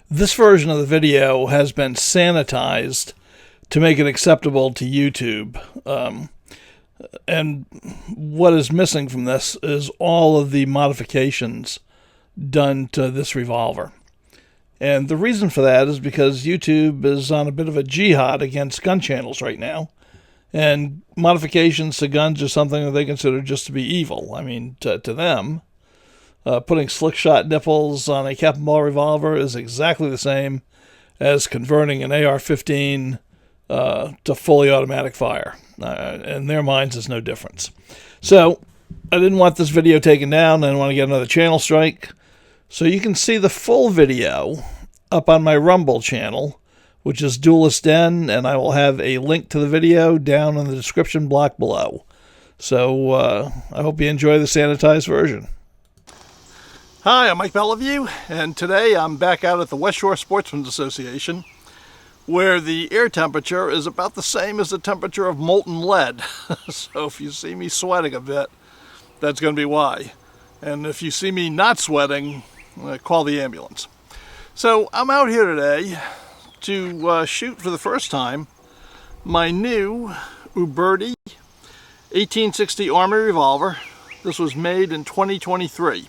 This version of the video has been sanitized to make it acceptable to YouTube. And what is missing from this is all of the modifications done to this revolver. And the reason for that is because YouTube is on a bit of a jihad against gun channels right now. And modifications to guns are something that they consider just to be evil. I mean, to them, putting slick shot nipples on a cap and ball revolver is exactly the same as converting an AR-15 to fully automatic fire. In their minds, there's no difference. So I didn't want this video taken down. I didn't want to get another channel strike. So you can see the full video up on my Rumble channel, which is Duelist Den, and I will have a link to the video down in the description block below. So I hope you enjoy the sanitized version. Hi, I'm Mike Beliveau, and today I'm back out at the West Shore Sportsmen's Association, where the air temperature is about the same as the temperature of molten lead. So if you see me sweating a bit, that's going to be why. And if you see me not sweating, call the ambulance. So I'm out here today to shoot for the first time my new Uberti 1860 Army revolver. This was made in 2023.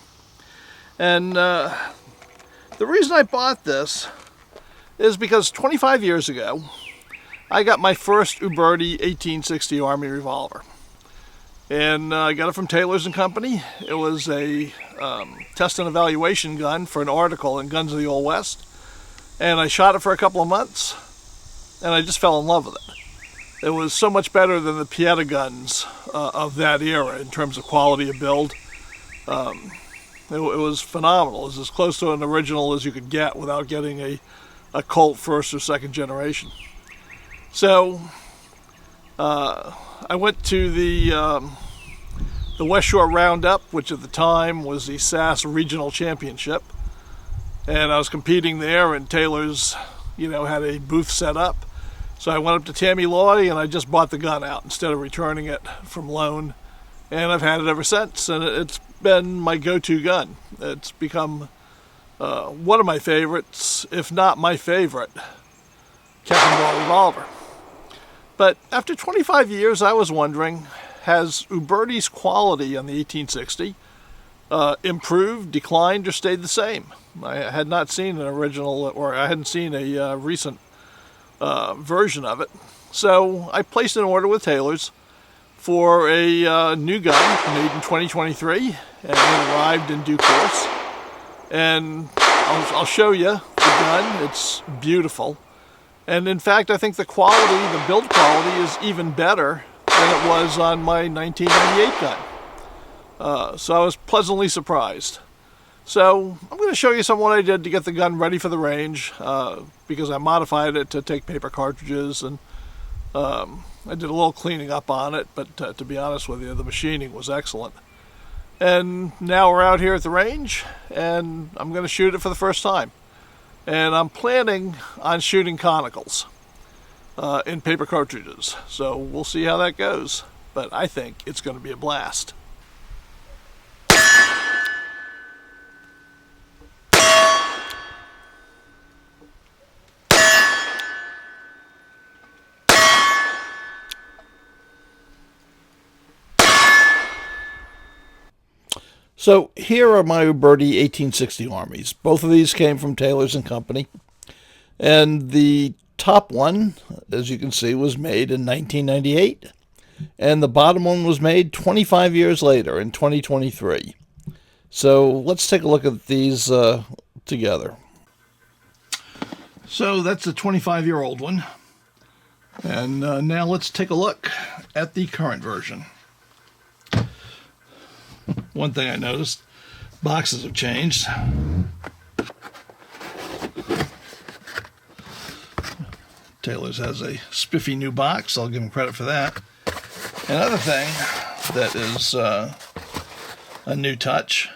And the reason I bought this is because 25 years ago, I got my first Uberti 1860 Army revolver. And I got it from Taylor's & Company. It was a test and evaluation gun for an article in Guns of the Old West. And I shot it for a couple of months, and I just fell in love with it. It was so much better than the Pieta guns of that era in terms of quality of build. It was phenomenal. It was as close to an original as you could get without getting a Colt first or second generation. So I went to the West Shore Roundup, which at the time was the SAS Regional Championship, and I was competing there, and Taylor's, had a booth set up. So I went up to Tammy Loy and I just bought the gun out instead of returning it from loan, and I've had it ever since, and it's been my go-to gun. It's become one of my favorites, if not my favorite, cap and ball revolver. But after 25 years, I was wondering, has Uberti's quality on the 1860 improved, declined, or stayed the same? I had not seen an original, or I hadn't seen a recent version of it. So I placed an order with Taylor's for a new gun made in 2023, and it arrived in due course. And I'll show you the gun. It's beautiful. And in fact, I think the quality, the build quality, is even better than it was on my 1998 gun. So I was pleasantly surprised. So I'm going to show you some of what I did to get the gun ready for the range, because I modified it to take paper cartridges, and I did a little cleaning up on it, but to be honest with you, the machining was excellent. And now we're out here at the range, and I'm going to shoot it for the first time. And I'm planning on shooting conicals in paper cartridges. So we'll see how that goes. But I think it's going to be a blast. So here are my Uberti 1860 Armies. Both of these came from Taylor's & Company. And the top one, as you can see, was made in 1998. And the bottom one was made 25 years later in 2023. So let's take a look at these together. So that's the 25-year-old one. And now let's take a look at the current version. One thing I noticed, boxes have changed. Taylor's has a spiffy new box. I'll give him credit for that. Another thing that is a new touch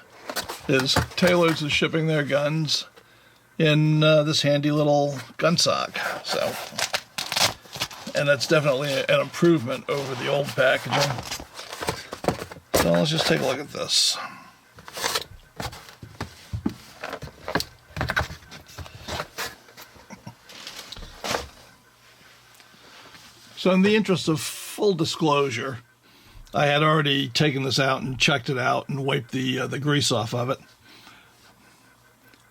is Taylor's is shipping their guns in this handy little gun sock. So, and that's definitely an improvement over the old packaging. So let's just take a look at this. So in the interest of full disclosure, I had already taken this out and checked it out and wiped the grease off of it.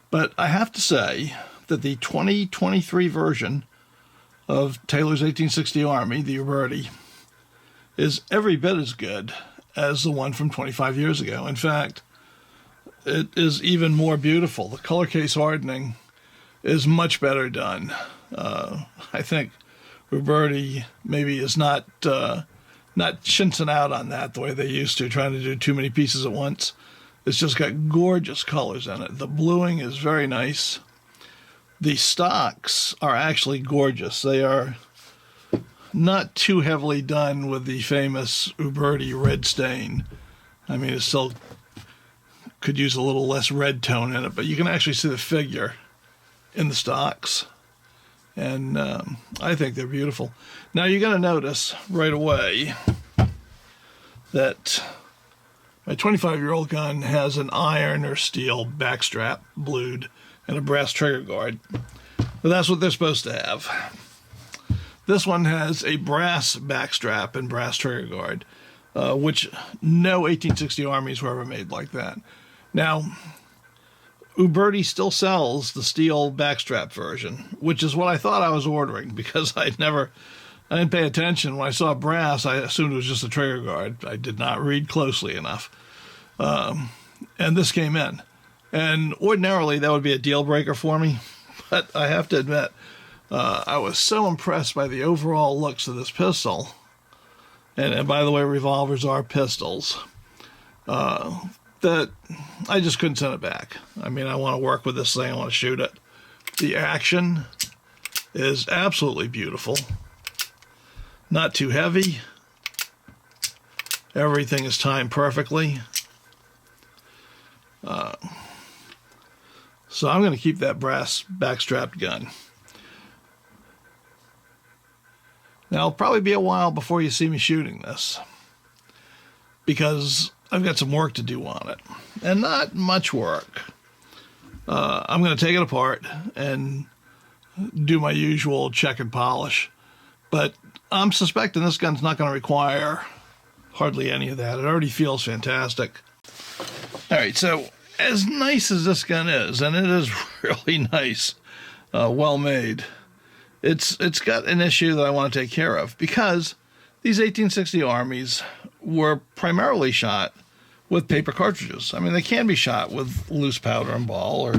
But I have to say that the 2023 version of Taylor's 1860 Army, the Uberti, is every bit as good as the one from 25 years ago. In fact, it is even more beautiful. The color case hardening is much better done. I think Uberti maybe is not chintzing out on that the way they used to, trying to do too many pieces at once. It's just got gorgeous colors in it. The bluing is very nice. The stocks are actually gorgeous. They are not too heavily done with the famous Uberti red stain. I mean, it still could use a little less red tone in it, but you can actually see the figure in the stocks. And I think they're beautiful. Now, you're going to notice right away that my 25-year-old gun has an iron or steel backstrap, blued, and a brass trigger guard. But that's what they're supposed to have. This one has a brass backstrap and brass trigger guard, which no 1860 Armies were ever made like that. Now, Uberti still sells the steel backstrap version, which is what I thought I was ordering, because I didn't pay attention. When I saw brass, I assumed it was just a trigger guard. I did not read closely enough. And this came in. And ordinarily, that would be a deal breaker for me. But I have to admit, I was so impressed by the overall looks of this pistol. And by the way, revolvers are pistols. That I just couldn't send it back. I mean, I want to work with this thing. I want to shoot it. The action is absolutely beautiful. Not too heavy. Everything is timed perfectly. So I'm going to keep that brass backstrapped gun. Now, it'll probably be a while before you see me shooting this, because I've got some work to do on it, and not much work. I'm going to take it apart and do my usual check and polish, but I'm suspecting this gun's not going to require hardly any of that. It already feels fantastic. All right, so as nice as this gun is, and it is really nice, well made, it's got an issue that I want to take care of, because these 1860 Armies were primarily shot with paper cartridges. I mean, they can be shot with loose powder and ball or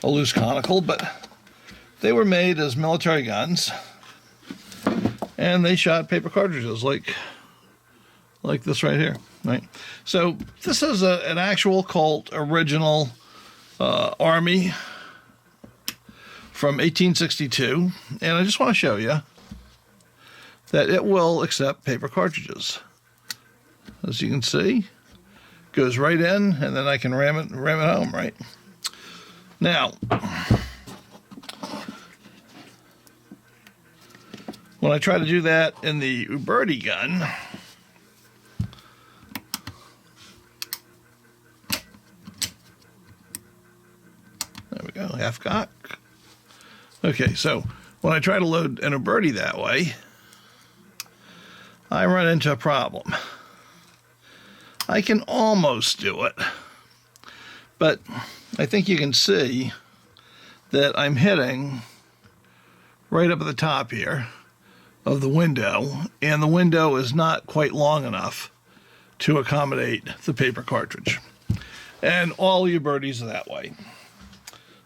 a loose conical, but they were made as military guns, and they shot paper cartridges like this right here, right? So this is an actual Colt original Army from 1862, and I just want to show you that it will accept paper cartridges. As you can see, goes right in, and then I can ram it home, right? Now, when I try to do that in the Uberti gun, there we go, half cock. Okay, so when I try to load an Uberti that way, I run into a problem. I can almost do it, but I think you can see that I'm hitting right up at the top here of the window, and the window is not quite long enough to accommodate the paper cartridge. And all Ubertis are that way,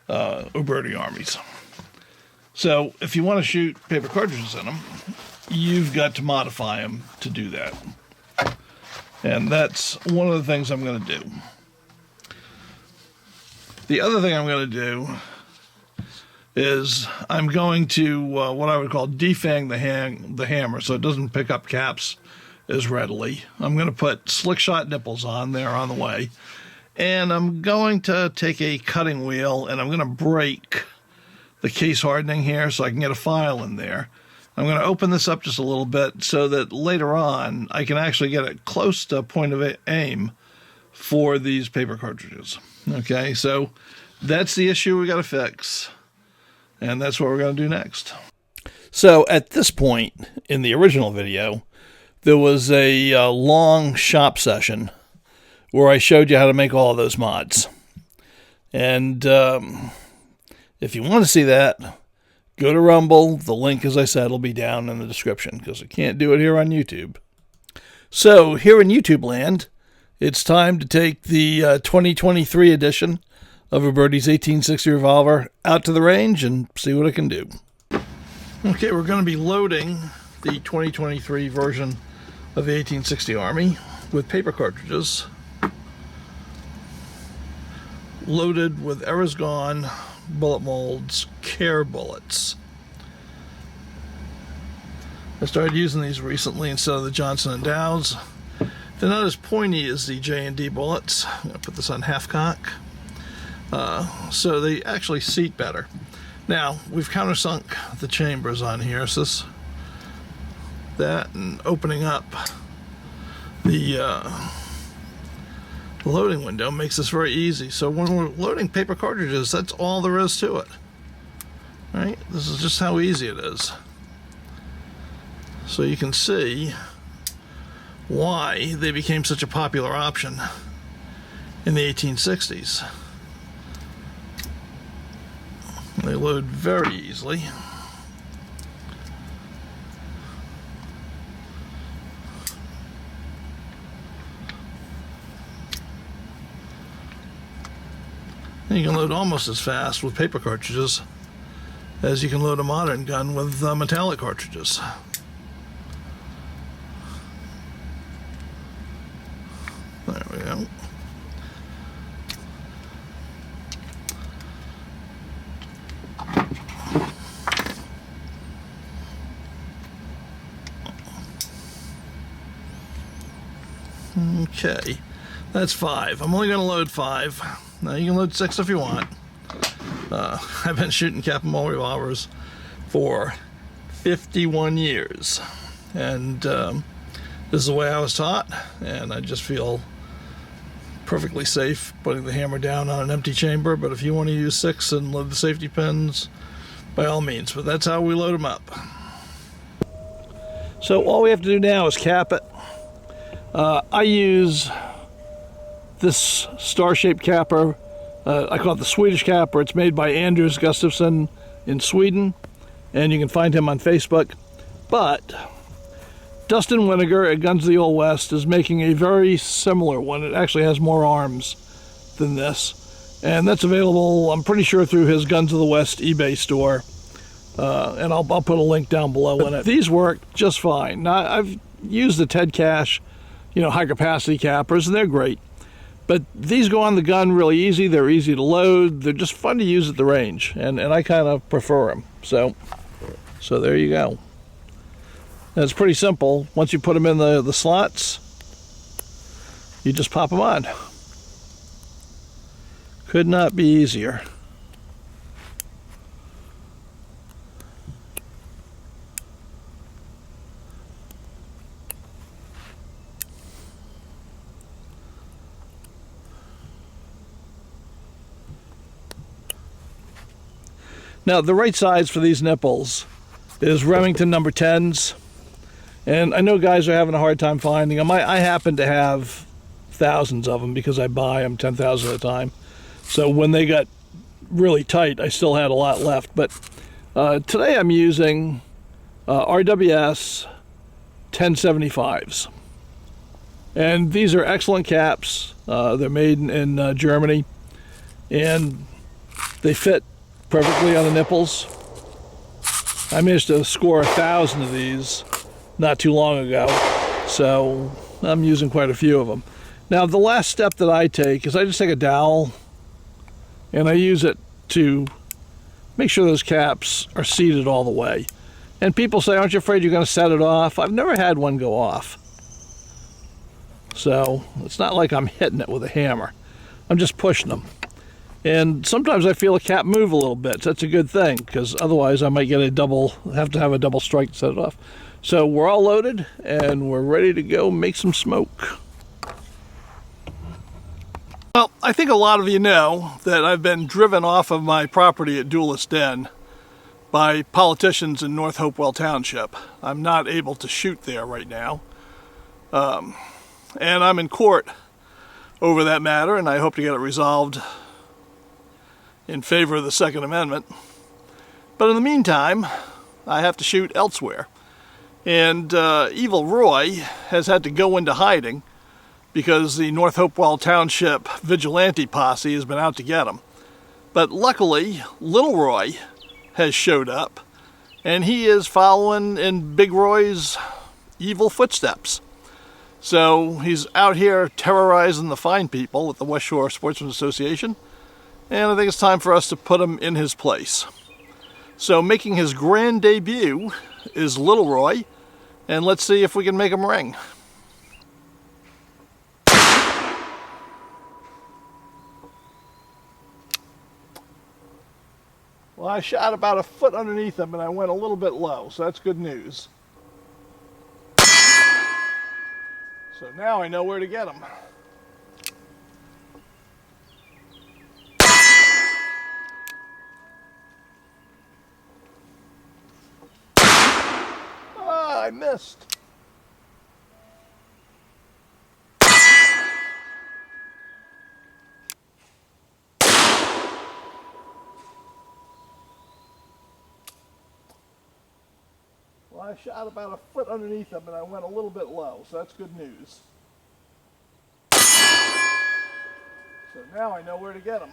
Uberti Armies. So if you want to shoot paper cartridges in them, you've got to modify them to do that. And that's one of the things I'm going to do. The other thing I'm going to do is I'm going to what I would call defang the hammer so it doesn't pick up caps as readily. I'm going to put slick shot nipples on there on the way. And I'm going to take a cutting wheel and I'm going to break the case hardening here so I can get a file in there. I'm going to open this up just a little bit so that later on I can actually get it close to point of aim for these paper cartridges. Okay, so that's the issue we got to fix, and that's what we're going to do next. So at this point in the original video, there was a long shop session where I showed you how to make all of those mods. And if you want to see that, go to Rumble. The link, as I said, will be down in the description because I can't do it here on YouTube. So here in YouTube land, it's time to take the 2023 edition of Uberti's 1860 Revolver out to the range and see what it can do. Okay, we're going to be loading the 2023 version of the 1860 Army with paper cartridges loaded with Errors Gone bullet molds Care bullets. I started using these recently instead of the Johnson & Dow's. They're not as pointy as the J&D bullets. I'm going to put this on half cock. So they actually seat better. Now, we've countersunk the chambers on here, so that and opening up the loading window makes this very easy. So when we're loading paper cartridges, that's all there is to it. Right? This is just how easy it is. So you can see why they became such a popular option in the 1860s. They load very easily. And you can load almost as fast with paper cartridges as you can load a modern gun with metallic cartridges. There we go. Okay, that's 5. I'm only going to load 5. Now you can load 6 if you want. I've been shooting cap and ball revolvers for 51 years. And this is the way I was taught. And I just feel perfectly safe putting the hammer down on an empty chamber. But if you want to use 6 and load the safety pins, by all means. But that's how we load them up. So all we have to do now is cap it. I use this star-shaped capper. I call it the Swedish capper. It's made by Anders Gustafsson in Sweden, and you can find him on Facebook. But Dustin Winiger at Guns of the Old West is making a very similar one. It actually has more arms than this, and that's available, I'm pretty sure, through his Guns of the West eBay store. And I'll put a link down below in it. These work just fine. Now, I've used the Ted Cash, high-capacity cappers, and they're great. But these go on the gun really easy. They're easy to load. They're just fun to use at the range, and I kind of prefer them. So there you go. And it's pretty simple. Once you put them in the slots, you just pop them on. Could not be easier. Now, the right size for these nipples is Remington number 10s, and I know guys are having a hard time finding them. I happen to have thousands of them because I buy them 10,000 at a time. So when they got really tight, I still had a lot left. But today I'm using RWS 1075s, and these are excellent caps. They're made in Germany, and they fit perfectly on the nipples. I managed to score 1,000 of these not too long ago, so I'm using quite a few of them. Now, the last step that I take is I just take a dowel and I use it to make sure those caps are seated all the way. And people say, aren't you afraid you're going to set it off? I've never had one go off. So it's not like I'm hitting it with a hammer. I'm just pushing them. And sometimes I feel a cap move a little bit. So that's a good thing, because otherwise I might get have to have a double strike to set it off. So we're all loaded and we're ready to go make some smoke. Well, I think a lot of you know that I've been driven off of my property at Duelist Den by politicians in North Hopewell Township. I'm not able to shoot there right now. And I'm in court over that matter, and I hope to get it resolved in favor of the Second Amendment. But in the meantime, I have to shoot elsewhere. And Evil Roy has had to go into hiding because the North Hopewell Township vigilante posse has been out to get him. But luckily, Little Roy has showed up, and he is following in Big Roy's evil footsteps. So he's out here terrorizing the fine people with the West Shore Sportsmen's Association, and I think it's time for us to put him in his place. So making his grand debut is Little Roy, and let's see if we can make him ring. Well, I shot about a foot underneath him and I went a little bit low, so that's good news. So now I know where to get him. Ah, I missed. Well, I shot about a foot underneath him and I went a little bit low, so that's good news. So now I know where to get him.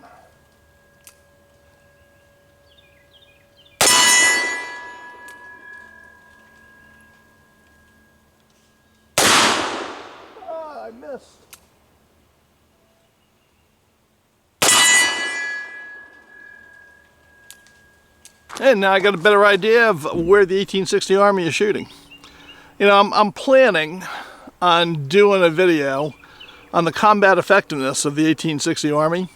Ah, I missed. And now I got a better idea of where the 1860 Army is shooting. You know, I'm planning on doing a video on the combat effectiveness of the 1860 Army,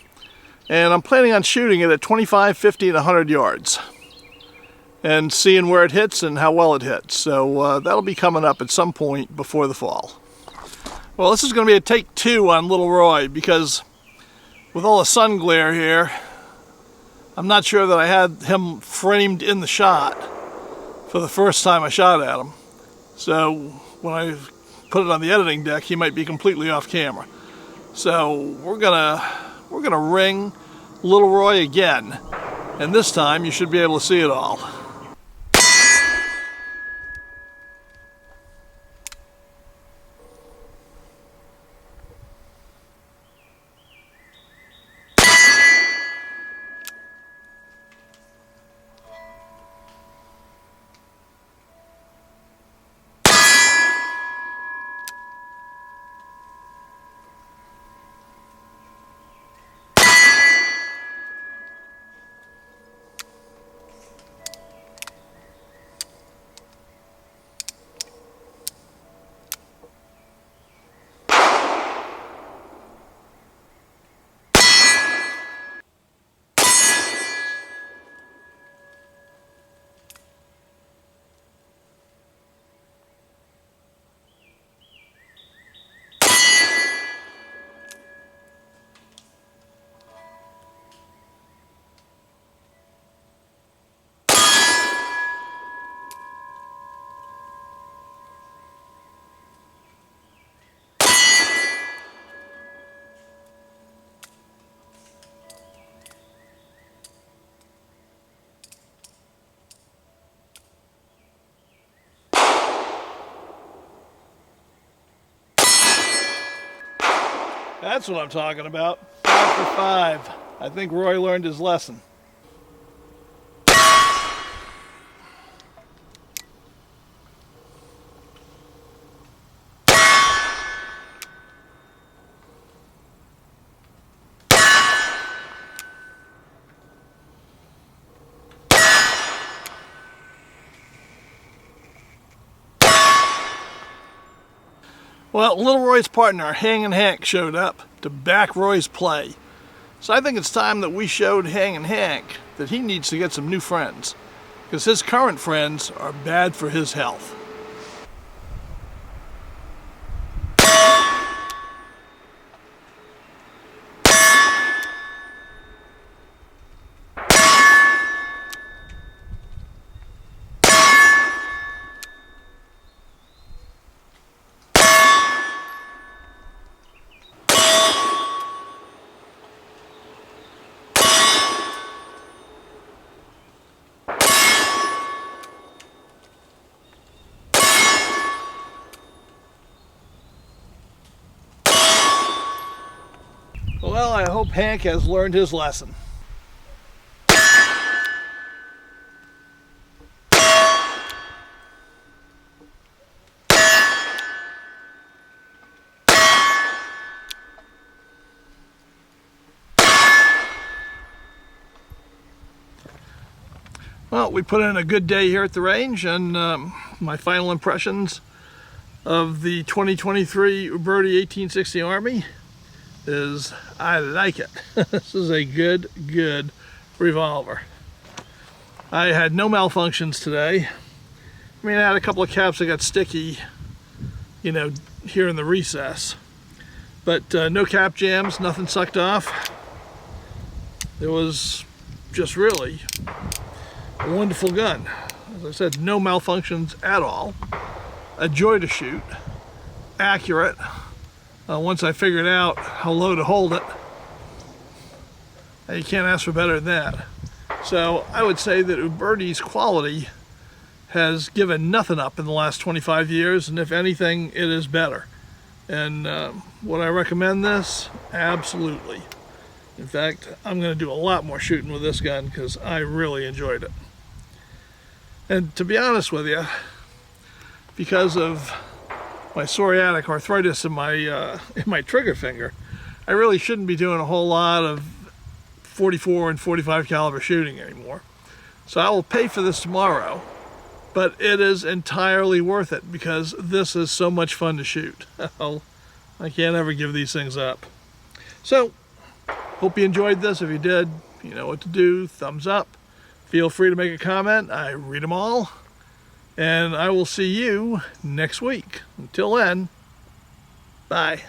and I'm planning on shooting it at 25, 50, and 100 yards, and seeing where it hits and how well it hits. So that'll be coming up at some point before the fall. Well, this is going to be a take 2 on Little Roy, because with all the sun glare here, I'm not sure that I had him framed in the shot for the first time I shot at him. So when I put it on the editing deck, he might be completely off camera. So we're gonna ring Little Roy again, and this time you should be able to see it all. That's what I'm talking about. 5 for 5. I think Roy learned his lesson. Well, Little Roy's partner, Hangin' Hank, showed up to back Roy's play. So I think it's time that we showed Hangin' Hank that he needs to get some new friends, because his current friends are bad for his health. Well, I hope Hank has learned his lesson. Well, we put in a good day here at the range, and my final impressions of the 2023 Uberti 1860 Army is I like it. This is a good revolver. I had no malfunctions today. I mean, I had a couple of caps that got sticky, you know, here in the recess, but no cap jams, nothing sucked off. It was just really a wonderful gun. As I said, no malfunctions at all. A joy to shoot. Accurate. Once I figured out how low to hold it, you can't ask for better than that. So I would say that Uberti's quality has given nothing up in the last 25 years, and if anything, it is better. And would I recommend this? Absolutely. In fact, I'm going to do a lot more shooting with this gun because I really enjoyed it. And to be honest with you, because of my psoriatic arthritis in my trigger finger, I really shouldn't be doing a whole lot of 44 and 45 caliber shooting anymore. So I will pay for this tomorrow, but it is entirely worth it because this is so much fun to shoot. I can't ever give these things up. So, hope you enjoyed this. If you did, you know what to do. Thumbs up. Feel free to make a comment. I read them all. And I will see you next week. Until then, bye.